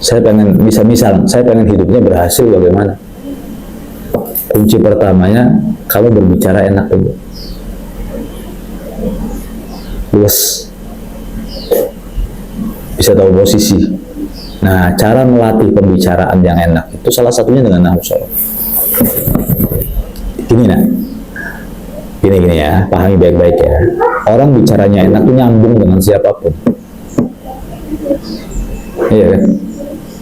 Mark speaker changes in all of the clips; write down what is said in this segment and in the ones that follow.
Speaker 1: Saya pengen misal saya pengen hidupnya berhasil, bagaimana? Kunci pertamanya kamu berbicara enak dulu, luas, bisa tahu posisi. Nah, cara melatih pembicaraan yang enak itu salah satunya dengan nahwu shorof. Gini ya, pahami baik-baik ya. Orang bicaranya enak itu nyambung dengan siapapun. Iya kan?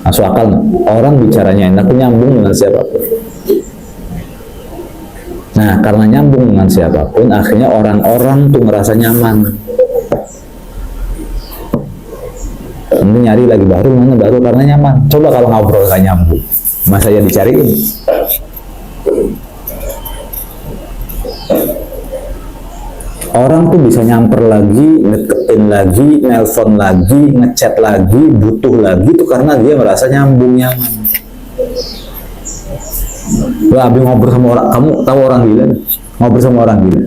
Speaker 1: Masuk akal nggak? Orang bicaranya enak itu nyambung dengan siapapun. Nah, karena nyambung dengan siapapun, akhirnya orang-orang tuh ngerasa nyaman. Nanti nyari lagi baru, mana baru karena nyaman. Coba kalau ngobrol gak nyambung, masa ya dicariin? Orang tuh bisa nyamper lagi, deketin lagi, nelpon lagi, ngechat lagi, butuh lagi tuh karena dia merasa nyambung, nyaman. Wah, abis ngobrol sama orang, kamu tahu orang gila? Ngobrol sama orang gila,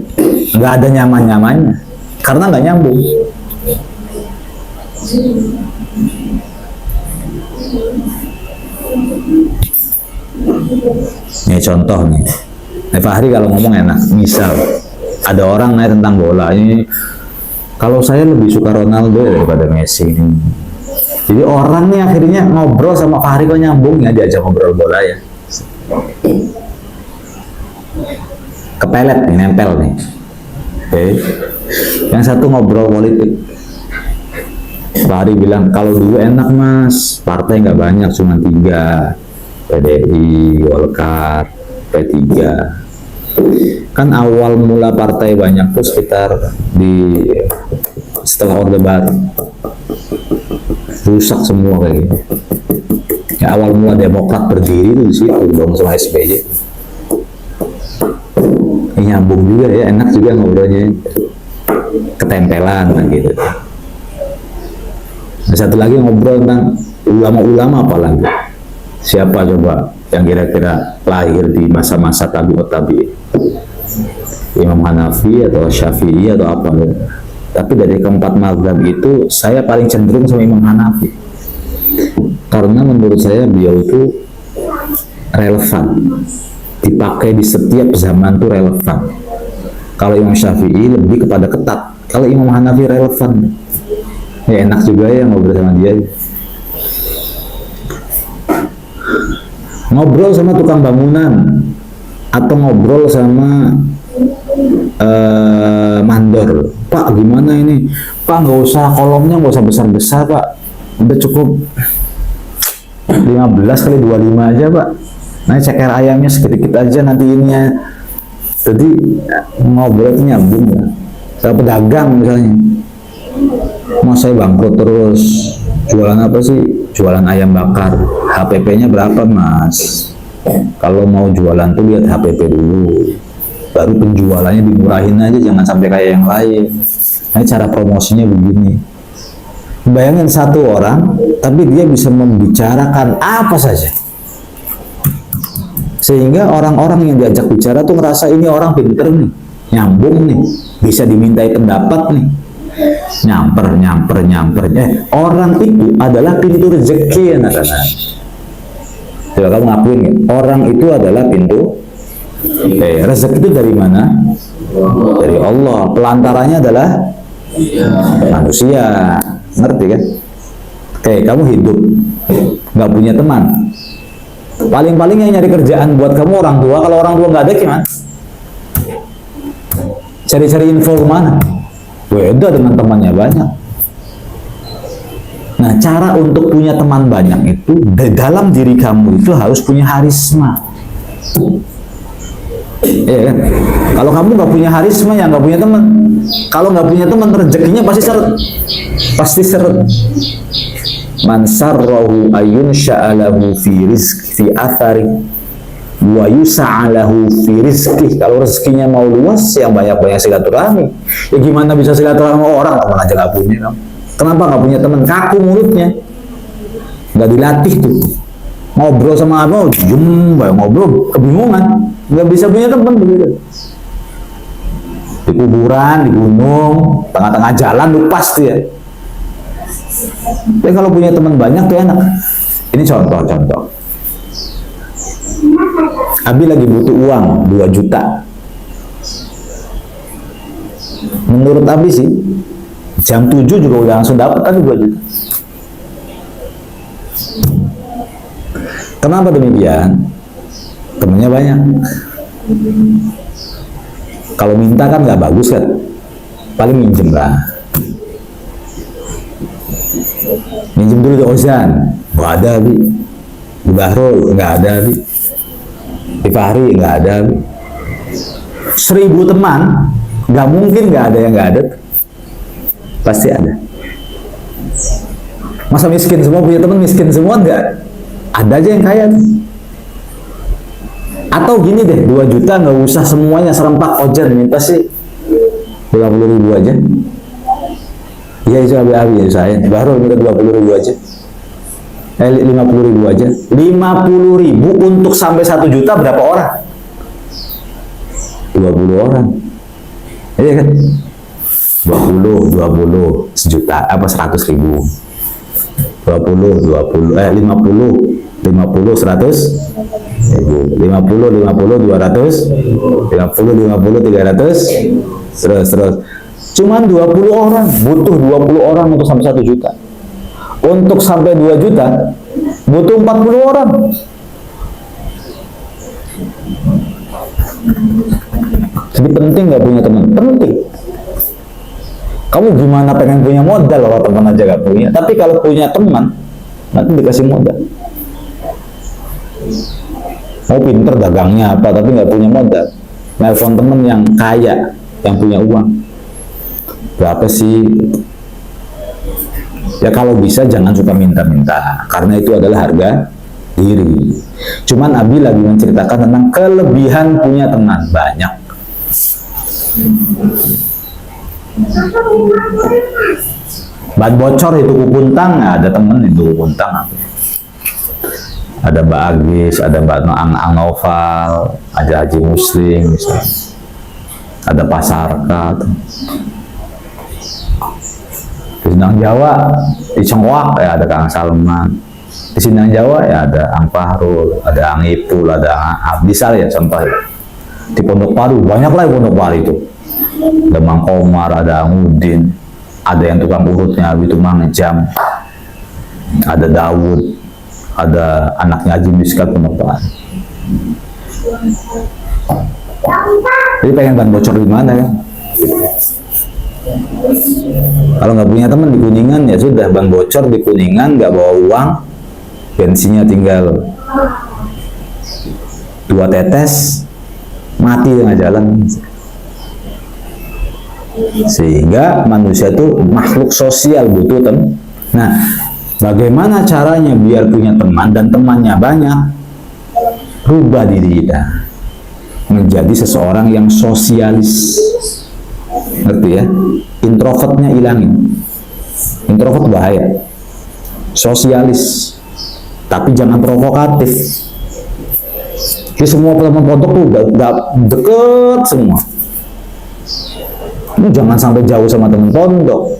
Speaker 1: nggak ada nyaman-nyamannya, karena nggak nyambung. Ini contoh nih. Fahri kalau ngomong enak, misal ada orang nanya tentang bola, ini kalau saya lebih suka Ronaldo daripada Messi. Jadi orang nih akhirnya ngobrol sama Fahri kok nyambung ya, diajak ngobrol bola ya. Kepelet nih, nempel nih. Oke. Yang satu ngobrol politik. Fahri bilang, kalau dulu enak mas, partai nggak banyak, cuma 3, PDI, Golkar, P3. Kan awal mula partai banyak tuh sekitar setelah Orde Baru, rusak semua kayak gitu. Ya, awal mula Demokrat berdiri itu di situ dong sama SBY. Nyambung juga ya, enak juga ngobrolnya, ketempelan kan gitu. Nah, satu lagi ngobrol tentang ulama-ulama apalagi. Siapa coba yang kira-kira lahir di masa-masa tabi'ut tabi'in? Imam Hanafi atau Syafi'i atau apa? Tapi dari keempat mazhab itu saya paling cenderung sama Imam Hanafi. Karena menurut saya beliau itu relevan, dipakai di setiap zaman itu relevan. Kalau Imam Syafi'i lebih kepada ketat, kalau Imam Hanafi relevan. Ya enak juga ya ngobrol sama dia. Ngobrol sama tukang bangunan atau ngobrol sama mandor, Pak gimana ini? Pak nggak usah kolomnya, nggak usah besar-besar Pak, udah cukup 15 kali 25 aja Pak. Nah ceker ayamnya sedikit aja nanti ininya. Jadi ngobrol itu nyambung ya. Saya pedagang misalnya, mau saya bangkrut terus, jualan apa sih? Jualan ayam bakar. HPP-nya berapa mas? Kalau mau jualan tuh lihat HPP dulu, baru penjualannya dimurahin aja, jangan sampai kayak yang lain. Nah cara promosinya begini. Bayangin satu orang, tapi dia bisa membicarakan apa saja, sehingga orang-orang yang diajak bicara tuh ngerasa ini orang pinter nih, nyambung nih, bisa dimintai pendapat nih, nyamper. Orang itu adalah pintu rezeki anak-anak. Coba kamu ngakuin ya, orang itu adalah pintu rezeki. Itu dari mana? Dari Allah. Pelantarannya adalah manusia. Ngerti kan? Oke, kamu hidup nggak punya teman, paling-paling yang nyari kerjaan buat kamu orang tua. Kalau orang tua nggak ada gimana? Cari-cari info kemana? Beda dengan temannya banyak. Nah, cara untuk punya teman banyak itu di dalam diri kamu itu harus punya harisma. Ya kan? Kalau kamu nggak punya harisma ya nggak punya teman. Kalau nggak punya teman, rezekinya pasti seret. Man sarrahu ayun sya'alahu fi rizq fi athari wa yusa'alahu fi rizqih. Kalau rezekinya mau luas, yang banyak-banyak silaturahmi. Ya gimana bisa silaturahmi orang kamu aja nggak punya? Kenapa nggak punya teman? Kaku mulutnya, nggak dilatih tuh. Ngobrol sama apa? Diem, ngobrol, kebingungan, nggak bisa punya teman begitu. Di kuburan, di gunung, tengah-tengah jalan lupa pasti ya. Tapi kalau punya teman banyak tuh enak. Ini contoh. Abi lagi butuh uang 2 juta. Menurut Abi sih, jam 7 juga udah langsung dapat kan 2 juta. Kenapa demikian? Temennya banyak. Kalau minta kan nggak bagus kan, paling minjem lah. Minjem dulu di Ozan, nggak ada Bi. Di Bahrul nggak ada Bi. Di Fahri nggak ada Bi. 1000 teman, nggak mungkin nggak ada yang nggak ada. Pasti ada. Masa miskin semua punya teman miskin semua nggak? Ada aja yang kaya. Atau gini deh, 2 juta nggak usah semuanya serempak Ojan, minta sih 50.000 aja. Iya itu abi saya, baru minta 20.000 aja. 50.000 aja. 50.000 untuk sampai 1 juta berapa orang? 20 orang. Iya kan? 20 sejuta apa 100.000. 50 100 50 200 50 200 50 300 terus cuman 20 orang, butuh 20 orang untuk sampai 1 juta. Untuk sampai 2 juta butuh 40 orang. Jadi penting nggak punya teman? Penting. Kamu gimana pengen punya modal kalau teman aja gak punya? Tapi kalau punya teman, nanti dikasih modal. Mau pinter dagangnya apa, tapi nggak punya modal. Nelfon temen yang kaya, yang punya uang. Berapa sih? Ya kalau bisa jangan suka minta-minta, karena itu adalah harga diri. Cuman Abi lagi menceritakan tentang kelebihan punya teman banyak. Ban bocor itu kukuntang, ada temen itu kukuntang. Ada Mbak Agis, ada Mbak Ang Noval, ada Haji Muslim, misalnya. Ada Pasarka. Di Sindang Jawa, di Cengwak ya ada Kang Salman. Di Sindang Jawa ya ada Ang Fahrul, ada Ang Ipul, ada Ang Abdisal ya contoh. Di Pondok Paru banyak lah Pondok Paru itu. Ada Mang Komar, ada Ang Udin, ada yang tukang urutnya itu Mang Jam, ada Dawud, ada anaknya Haji Miskat Pondok Paru. Jadi pengen ban bocor di mana ya? Kalau nggak punya teman di Kuningan ya sudah, ban bocor di Kuningan, nggak bawa uang, bensinnya tinggal 2 tetes, mati tengah jalan. Sehingga manusia itu makhluk sosial, butuh teman. Nah, bagaimana caranya biar punya teman dan temannya banyak? Rubah diri kita menjadi seseorang yang sosialis. Ngerti ya? Introvertnya hilangin. Introvert bahaya. Sosialis. Tapi jangan provokatif. Jadi semua teman pondok tuh udah deket semua. Jangan sampai jauh sama teman pondok.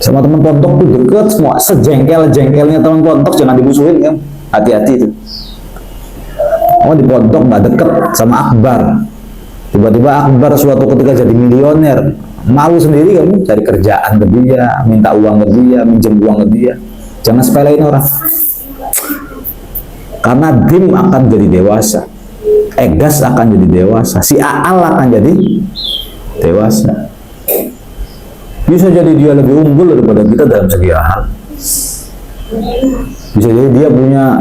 Speaker 1: Sama teman pondok tuh deket semua. Sejengkel-jengkelnya teman pondok jangan dimusuhin kan. Hati-hati itu. Oh di pondok nggak deket sama Akbar. Tiba-tiba Akbar suatu ketika jadi milioner, malu sendiri kamu cari kerjaan ke dia, minta uang ke dia, minjem uang ke dia. Jangan sepelein orang. Karena Dim akan jadi dewasa, Egas akan jadi dewasa, si Aal akan jadi dewasa. Bisa jadi dia lebih unggul daripada kita dalam segi hal. Bisa jadi dia punya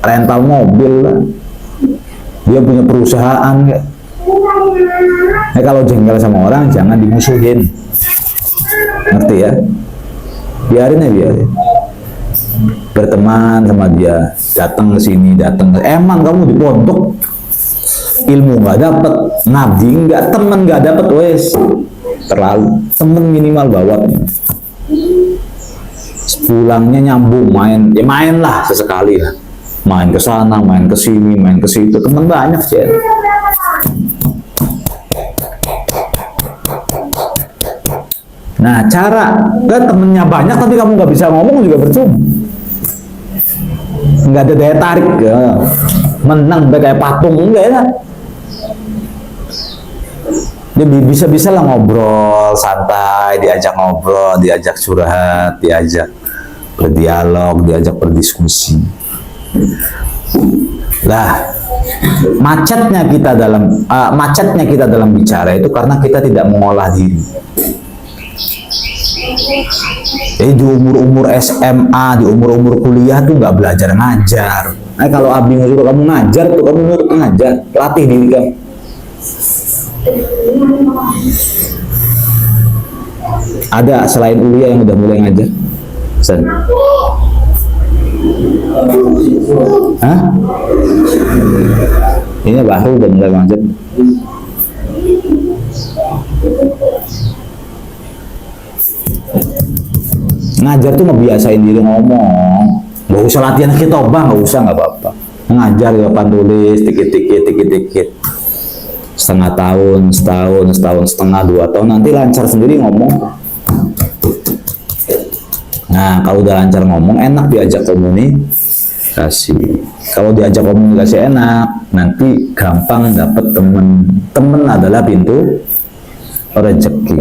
Speaker 1: rental mobil lah. Dia punya perusahaan kayak. Nah, kalau jengkel sama orang jangan dimusuhin, ngerti ya? Biarin ya, biarin. Berteman sama dia, datang ke sini, datang. Emang kamu di pondok ilmu nggak dapet, ngaji nggak, temen nggak dapet, wes terlalu. Temen minimal bawa. Pulangnya nyambung, main, ya main lah sesekali lah. Main ke sana, main ke sini, main ke situ. Temen banyak sih. Nah, cara temennya banyak tapi kamu nggak bisa ngomong juga percuma. Nggak ada daya tarik, ya. Menang kayak patung enggak ya. Dia bisa-bisa lah ngobrol santai, diajak ngobrol, diajak curhat, diajak berdialog, diajak berdiskusi. Lah, macetnya kita dalam bicara itu karena kita tidak mengolah diri. Jadi di umur-umur SMA, di umur-umur kuliah tuh nggak belajar ngajar. Nah, kalau Abi nyuruh kamu ngajar tuh kamu nurut ngajar, latih diri kamu. Ada selain Ulia yang udah mulai ngajar? Sen? Hah? Ini baru udah mulai ngajar. Ngajar tuh ngebiasain diri ngomong. Gak usah latihan khitobah, gak usah, gak apa-apa. Ngajar di papan tulis, dikit-dikit. Setengah tahun, setahun setengah, 2 tahun, nanti lancar sendiri ngomong. Nah, kalau udah lancar ngomong, enak diajak komunikasi. Kalau diajak komunikasi enak, nanti gampang dapet temen. Temen adalah pintu rezeki.